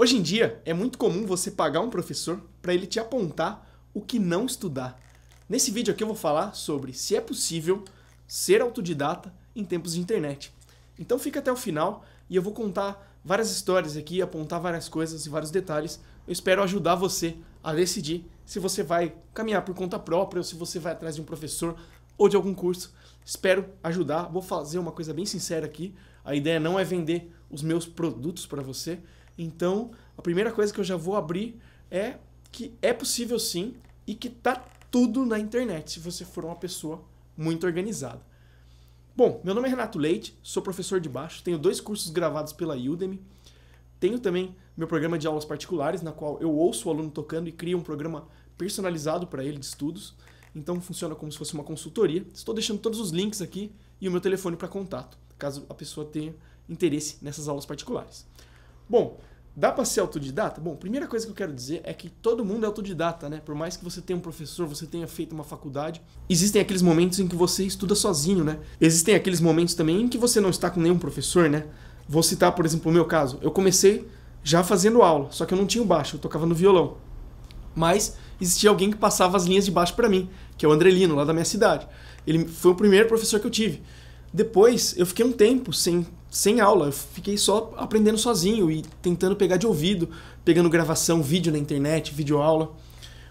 Hoje em dia, é muito comum você pagar um professor para ele te apontar o que não estudar. Nesse vídeo aqui eu vou falar sobre se é possível ser autodidata em tempos de internet. Então fica até o final e eu vou contar várias histórias aqui, apontar várias coisas e vários detalhes. Eu espero ajudar você a decidir se você vai caminhar por conta própria ou se você vai atrás de um professor ou de algum curso. Espero ajudar. Vou fazer uma coisa bem sincera aqui. A ideia não é vender os meus produtos para você. Então, a primeira coisa que eu já vou abrir é que é possível sim e que tá tudo na internet, se você for uma pessoa muito organizada. Bom, meu nome é Renato Leite, sou professor de baixo, tenho 2 cursos gravados pela Udemy, tenho também meu programa de aulas particulares, na qual eu ouço o aluno tocando e crio um programa personalizado para ele de estudos. Então funciona como se fosse uma consultoria. Estou deixando todos os links aqui e o meu telefone para contato, caso a pessoa tenha interesse nessas aulas particulares. Bom, dá para ser autodidata? Bom, primeira coisa que eu quero dizer é que todo mundo é autodidata, né? Por mais que você tenha um professor, você tenha feito uma faculdade, existem aqueles momentos em que você estuda sozinho, né? Existem aqueles momentos também em que você não está com nenhum professor, né? Vou citar, por exemplo, o meu caso. Eu comecei já fazendo aula, só que eu não tinha o baixo, eu tocava no violão. Mas existia alguém que passava as linhas de baixo para mim, que é o Andrelino, lá da minha cidade. Ele foi o primeiro professor que eu tive. Depois, eu fiquei um tempo sem aula, eu fiquei só aprendendo sozinho e tentando pegar de ouvido, pegando gravação, vídeo na internet, videoaula.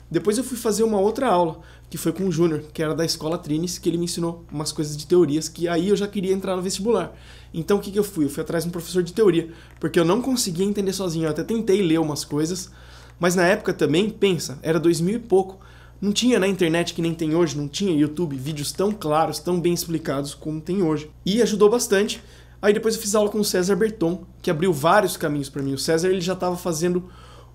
Depois eu fui fazer uma outra aula, que foi com o Júnior, que era da Escola Trinis, que ele me ensinou umas coisas de teorias, que aí eu já queria entrar no vestibular. Então o que eu fui? Eu fui atrás de um professor de teoria, porque eu não conseguia entender sozinho, eu até tentei ler umas coisas, mas na época também, pensa, era 2000 e pouco, não tinha na internet que nem tem hoje, não tinha YouTube, vídeos tão claros, tão bem explicados como tem hoje. E ajudou bastante. Aí depois eu fiz aula com o César Berton, que abriu vários caminhos para mim. O César ele já estava fazendo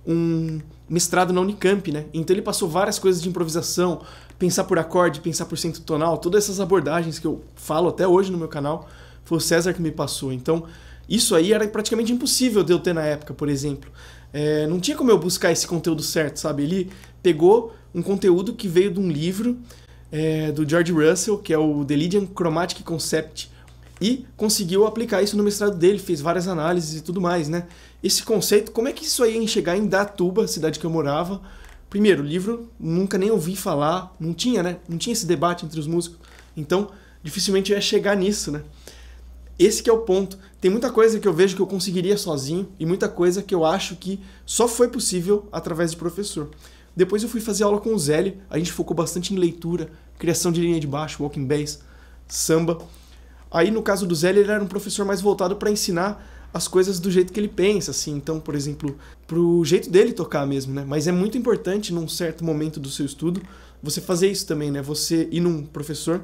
um mestrado na Unicamp, né? Então ele passou várias coisas de improvisação, pensar por acorde, pensar por centro tonal, todas essas abordagens que eu falo até hoje no meu canal, foi o César que me passou. Então isso aí era praticamente impossível de eu ter na época, por exemplo. Não tinha como eu buscar esse conteúdo certo, sabe? Ele pegou um conteúdo que veio de um livro do George Russell, que é o The Lydian Chromatic Concept, e conseguiu aplicar isso no mestrado dele, fez várias análises e tudo mais, né? Esse conceito, como é que isso aí ia chegar em Datuba, cidade que eu morava? Primeiro, o livro nunca nem ouvi falar, não tinha, né? Não tinha esse debate entre os músicos, então dificilmente eu ia chegar nisso, né? Esse que é o ponto. Tem muita coisa que eu vejo que eu conseguiria sozinho e muita coisa que eu acho que só foi possível através de professor. Depois eu fui fazer aula com o Zélio, a gente focou bastante em leitura, criação de linha de baixo, walking bass, samba. Aí no caso do Zélio ele era um professor mais voltado para ensinar as coisas do jeito que ele pensa, assim. Então, por exemplo, pro jeito dele tocar mesmo, né? Mas é muito importante num certo momento do seu estudo você fazer isso também, né? Você ir num professor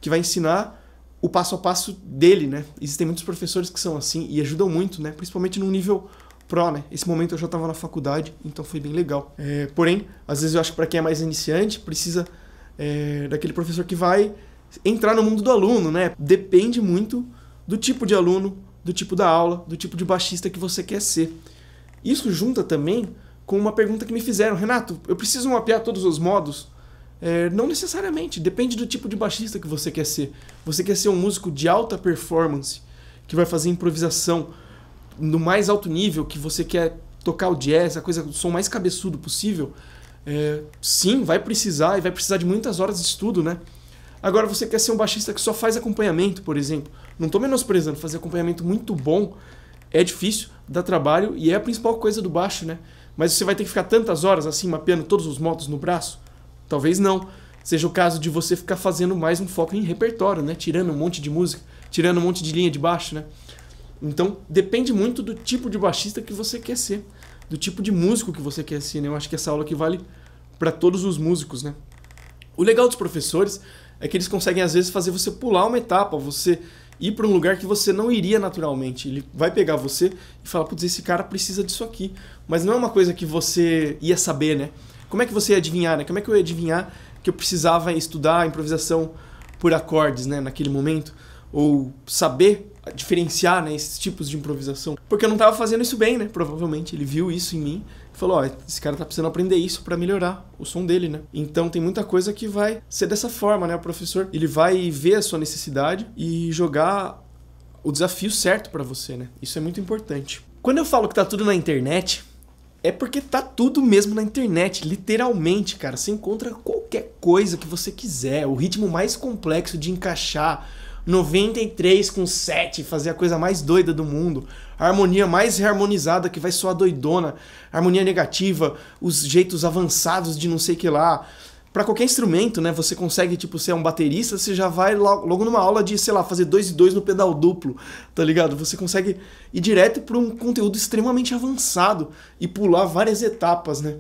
que vai ensinar o passo a passo dele, né? Existem muitos professores que são assim e ajudam muito, né? Principalmente no nível pro, né? Esse momento eu já estava na faculdade, então foi bem legal. Porém, às vezes eu acho que para quem é mais iniciante, precisa daquele professor que vai entrar no mundo do aluno, né? Depende muito do tipo de aluno, do tipo da aula, do tipo de baixista que você quer ser. Isso junta também com uma pergunta que me fizeram. Renato, eu preciso mapear todos os modos? Não necessariamente, depende do tipo de baixista que você quer ser. Você quer ser um músico de alta performance, que vai fazer improvisação no mais alto nível, que você quer tocar o jazz, a coisa, o som mais cabeçudo possível? Sim, vai precisar, e vai precisar de muitas horas de estudo, né? Agora você quer ser um baixista que só faz acompanhamento, por exemplo. Não estou menosprezando, fazer acompanhamento muito bom é difícil, dá trabalho e é a principal coisa do baixo, né? Mas você vai ter que ficar tantas horas assim, mapeando todos os modos no braço? Talvez não. Seja o caso de você ficar fazendo mais um foco em repertório, né? Tirando um monte de música, tirando um monte de linha de baixo, né? Então, depende muito do tipo de baixista que você quer ser, do tipo de músico que você quer ser, né? Eu acho que essa aula aqui vale para todos os músicos, né? O legal dos professores é que eles conseguem, às vezes, fazer você pular uma etapa, você ir para um lugar que você não iria naturalmente. Ele vai pegar você e falar, putz, esse cara precisa disso aqui. Mas não é uma coisa que você ia saber, né? Como é que você ia adivinhar, né? Como é que eu ia adivinhar que eu precisava estudar improvisação por acordes, né, naquele momento? Ou saber diferenciar, né, esses tipos de improvisação? Porque eu não estava fazendo isso bem, né? Provavelmente ele viu isso em mim e falou, ó, esse cara tá precisando aprender isso para melhorar o som dele, né? Então tem muita coisa que vai ser dessa forma, né? O professor, ele vai ver a sua necessidade e jogar o desafio certo para você, né? Isso é muito importante. Quando eu falo que tá tudo na internet, é porque tá tudo mesmo na internet, literalmente, cara. Você encontra qualquer coisa que você quiser. O ritmo mais complexo de encaixar 93/7, fazer a coisa mais doida do mundo. A harmonia mais reharmonizada que vai soar doidona. Harmonia negativa, os jeitos avançados de não sei o que lá. Pra qualquer instrumento, né? Você consegue, tipo, ser um baterista, você já vai logo numa aula de, sei lá, fazer 2 e 2 no pedal duplo, tá ligado? Você consegue ir direto pra um conteúdo extremamente avançado e pular várias etapas, né?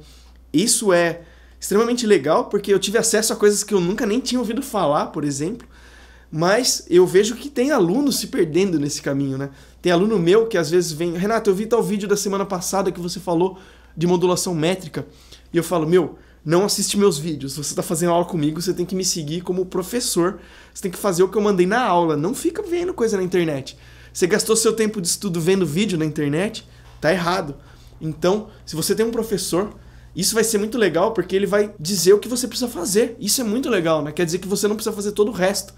Isso é extremamente legal, porque eu tive acesso a coisas que eu nunca nem tinha ouvido falar, por exemplo, mas eu vejo que tem alunos se perdendo nesse caminho, né? Tem aluno meu que às vezes vem, Renato, eu vi tal vídeo da semana passada que você falou de modulação métrica, e eu falo, meu, não assiste meus vídeos, você está fazendo aula comigo, você tem que me seguir como professor, você tem que fazer o que eu mandei na aula, não fica vendo coisa na internet. Você gastou seu tempo de estudo vendo vídeo na internet, tá errado. Então, se você tem um professor, isso vai ser muito legal porque ele vai dizer o que você precisa fazer. Isso é muito legal, né? Quer dizer que você não precisa fazer todo o resto.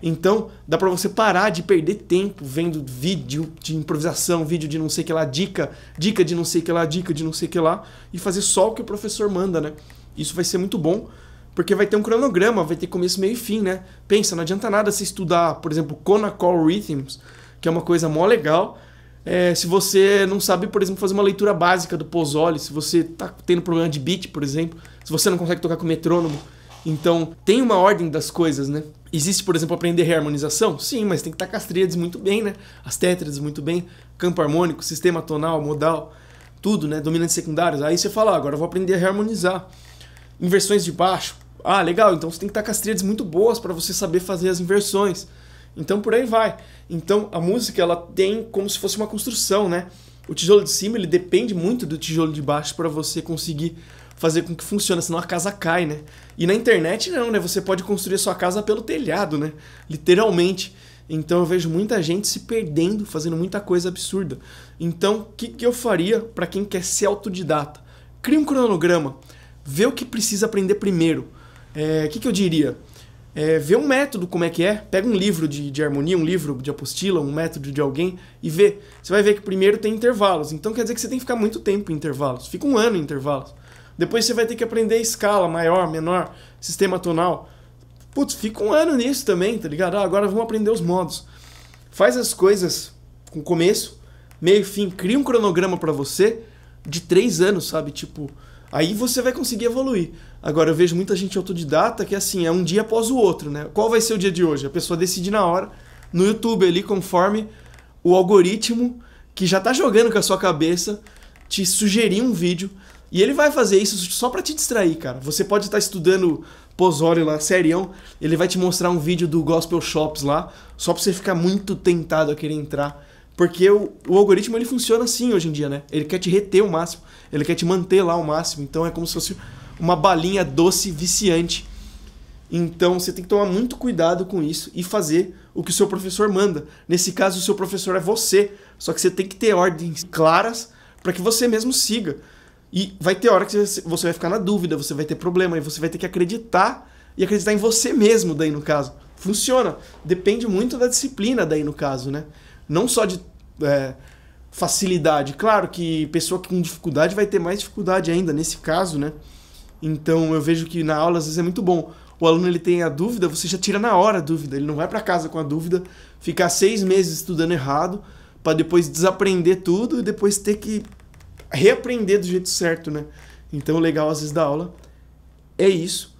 Então, dá pra você parar de perder tempo vendo vídeo de improvisação, vídeo de não sei o que lá, dica de não sei o que lá, dica de não sei o que lá, e fazer só o que o professor manda, né? Isso vai ser muito bom, porque vai ter um cronograma, vai ter começo, meio e fim, né? Pensa, não adianta nada você estudar, por exemplo, Konakol Rhythms, que é uma coisa mó legal, se você não sabe, por exemplo, fazer uma leitura básica do Pozzoli, se você tá tendo problema de beat, por exemplo, se você não consegue tocar com metrônomo. Então, tem uma ordem das coisas, né? Existe, por exemplo, aprender reharmonização? Sim, mas tem que estar com as tríades muito bem, né? As tétriades muito bem, campo harmônico, sistema tonal, modal, tudo, né? Dominantes secundários. Aí você fala, agora eu vou aprender a reharmonizar. Inversões de baixo. Ah, legal, então você tem que estar com as tríades muito boas para você saber fazer as inversões. Então por aí vai. Então a música ela tem como se fosse uma construção, né? O tijolo de cima ele depende muito do tijolo de baixo para você conseguir fazer com que funcione, senão a casa cai, né? E na internet não, né? Você pode construir a sua casa pelo telhado, né? Literalmente. Então eu vejo muita gente se perdendo, fazendo muita coisa absurda. Então o que eu faria para quem quer ser autodidata? Cria um cronograma. Vê o que precisa aprender primeiro. O que eu diria? Vê um método, como é que é. Pega um livro de harmonia, um livro de apostila, um método de alguém e vê. Você vai ver que primeiro tem intervalos. Então quer dizer que você tem que ficar muito tempo em intervalos. Fica 1 ano em intervalos. Depois você vai ter que aprender escala, maior, menor, sistema tonal. Putz, fica 1 ano nisso também, tá ligado? Agora vamos aprender os modos. Faz as coisas com começo, meio e fim. Cria um cronograma pra você de 3 anos, sabe? Tipo... Aí você vai conseguir evoluir. Agora, eu vejo muita gente autodidata que, assim, é um dia após o outro, né? Qual vai ser o dia de hoje? A pessoa decide na hora, no YouTube ali, conforme o algoritmo que já tá jogando com a sua cabeça, te sugerir um vídeo, e ele vai fazer isso só pra te distrair, cara. Você pode estar estudando Pozzoli lá, serião, ele vai te mostrar um vídeo do Gospel Shops lá, só pra você ficar muito tentado a querer entrar. Porque o algoritmo ele funciona assim hoje em dia, né? Ele quer te reter o máximo, ele quer te manter lá o máximo. Então é como se fosse uma balinha doce viciante. Então você tem que tomar muito cuidado com isso e fazer o que o seu professor manda. Nesse caso, o seu professor é você. Só que você tem que ter ordens claras para que você mesmo siga. E vai ter hora que você vai ficar na dúvida, você vai ter problema, e você vai ter que acreditar e acreditar em você mesmo daí no caso. Funciona. Depende muito da disciplina daí no caso, né? Não só de facilidade. Claro que pessoa com dificuldade vai ter mais dificuldade ainda nesse caso, né? Então eu vejo que na aula às vezes é muito bom. O aluno ele tem a dúvida, você já tira na hora a dúvida. Ele não vai para casa com a dúvida, ficar 6 meses estudando errado, para depois desaprender tudo e depois ter que reaprender do jeito certo, né? Então o legal às vezes da aula é isso.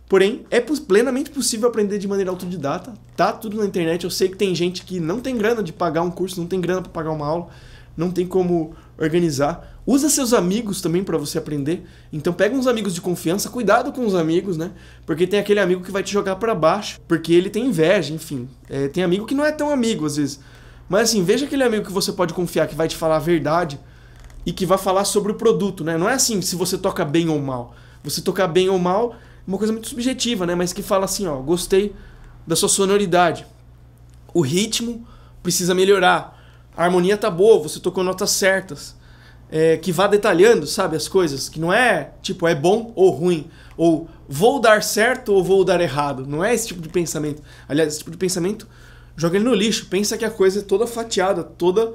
Porém, é plenamente possível aprender de maneira autodidata. Tá tudo na internet. Eu sei que tem gente que não tem grana de pagar um curso, não tem grana para pagar uma aula, não tem como organizar. Usa seus amigos também para você aprender. Então pega uns amigos de confiança, cuidado com os amigos, né? Porque tem aquele amigo que vai te jogar para baixo, porque ele tem inveja, enfim. Tem amigo que não é tão amigo às vezes. Mas assim, veja aquele amigo que você pode confiar, que vai te falar a verdade e que vai falar sobre o produto, né? Não é assim se você toca bem ou mal. Você tocar bem ou mal uma coisa muito subjetiva, né? Mas que fala assim, ó, gostei da sua sonoridade. O ritmo precisa melhorar. A harmonia tá boa, você tocou notas certas. Que vá detalhando, sabe, as coisas. Que não é, tipo, é bom ou ruim. Ou vou dar certo ou vou dar errado. Não é esse tipo de pensamento. Aliás, esse tipo de pensamento, joga ele no lixo. Pensa que a coisa é toda fatiada, toda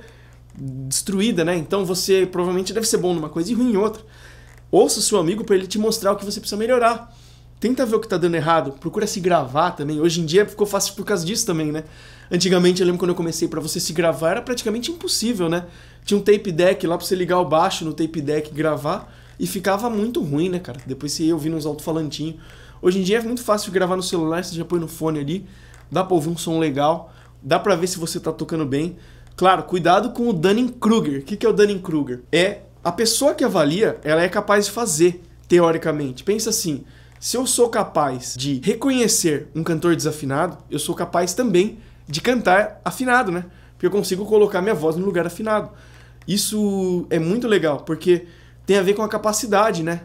destruída, né? Então você provavelmente deve ser bom numa coisa e ruim em outra. Ouça o seu amigo para ele te mostrar o que você precisa melhorar. Tenta ver o que tá dando errado, procura se gravar também. Hoje em dia ficou fácil por causa disso também, né? Antigamente, eu lembro quando eu comecei, para você se gravar era praticamente impossível, né? Tinha um tape deck lá pra você ligar o baixo no tape deck e gravar, e ficava muito ruim, né, cara? Depois você ia ouvindo uns alto-falantinhos. Hoje em dia é muito fácil gravar no celular, você já põe no fone ali, dá pra ouvir um som legal, dá pra ver se você tá tocando bem. Claro, cuidado com o Dunning-Kruger. O que é o Dunning-Kruger? É a pessoa que avalia, ela é capaz de fazer, teoricamente. Pensa assim, se eu sou capaz de reconhecer um cantor desafinado, eu sou capaz também de cantar afinado, né? Porque eu consigo colocar minha voz no lugar afinado. Isso é muito legal, porque tem a ver com a capacidade, né?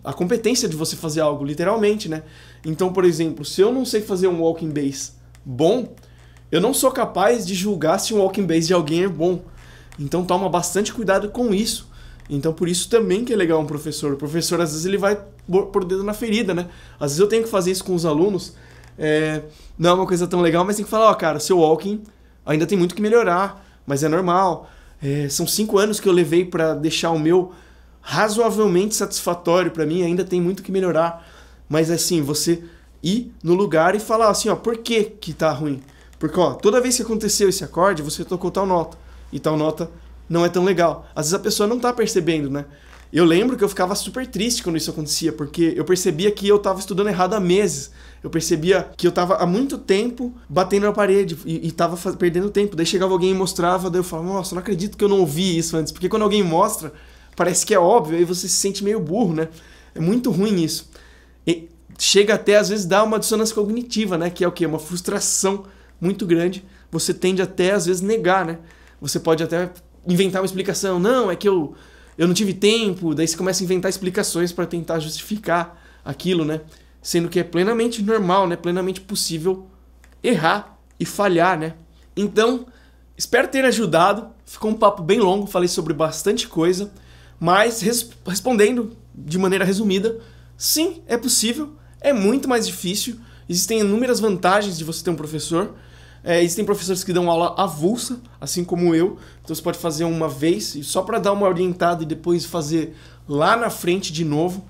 A competência de você fazer algo, literalmente, né? Então, por exemplo, se eu não sei fazer um walking bass bom, eu não sou capaz de julgar se um walking bass de alguém é bom. Então toma bastante cuidado com isso. Então por isso também que é legal um professor. O professor às vezes ele vai pôr o dedo na ferida, né? Às vezes eu tenho que fazer isso com os alunos. Não é uma coisa tão legal, mas tem que falar, ó, cara, seu walking ainda tem muito que melhorar, mas é normal. São 5 anos que eu levei para deixar o meu razoavelmente satisfatório para mim, ainda tem muito que melhorar. Mas assim, você ir no lugar e falar assim, ó, por que que tá ruim? Porque, ó, toda vez que aconteceu esse acorde, você tocou tal nota. E tal nota não é tão legal. Às vezes a pessoa não tá percebendo, né? Eu lembro que eu ficava super triste quando isso acontecia, porque eu percebia que eu tava estudando errado há meses. Eu percebia que eu tava há muito tempo batendo na parede e tava perdendo tempo. Daí chegava alguém e mostrava, daí eu falava, nossa, não acredito que eu não ouvi isso antes. Porque quando alguém mostra, parece que é óbvio, aí você se sente meio burro, né? É muito ruim isso. E chega até, às vezes, dar uma dissonância cognitiva, né? Que é o quê? Uma frustração muito grande. Você tende até, às vezes, negar, né? Você pode até inventar uma explicação. Não, é que eu não tive tempo. Daí você começa a inventar explicações para tentar justificar aquilo, né? Sendo que é plenamente normal, né? Plenamente possível errar e falhar, né? Então, espero ter ajudado. Ficou um papo bem longo, falei sobre bastante coisa. Mas, respondendo de maneira resumida, sim, é possível. É muito mais difícil. Existem inúmeras vantagens de você ter um professor. Existem professores que dão aula avulsa, assim como eu. Então você pode fazer uma vez, só para dar uma orientada e depois fazer lá na frente de novo.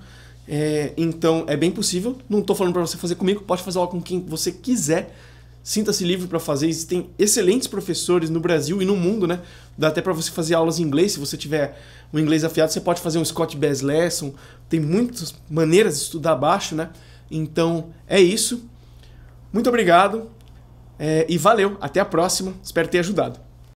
Então é bem possível. Não estou falando para você fazer comigo, pode fazer aula com quem você quiser. Sinta-se livre para fazer. Existem excelentes professores no Brasil e no mundo, né? Dá até para você fazer aulas em inglês. Se você tiver um inglês afiado, você pode fazer um Scott Bass Lesson. Tem muitas maneiras de estudar baixo, né? Então é isso. Muito obrigado. E valeu, até a próxima, espero ter ajudado.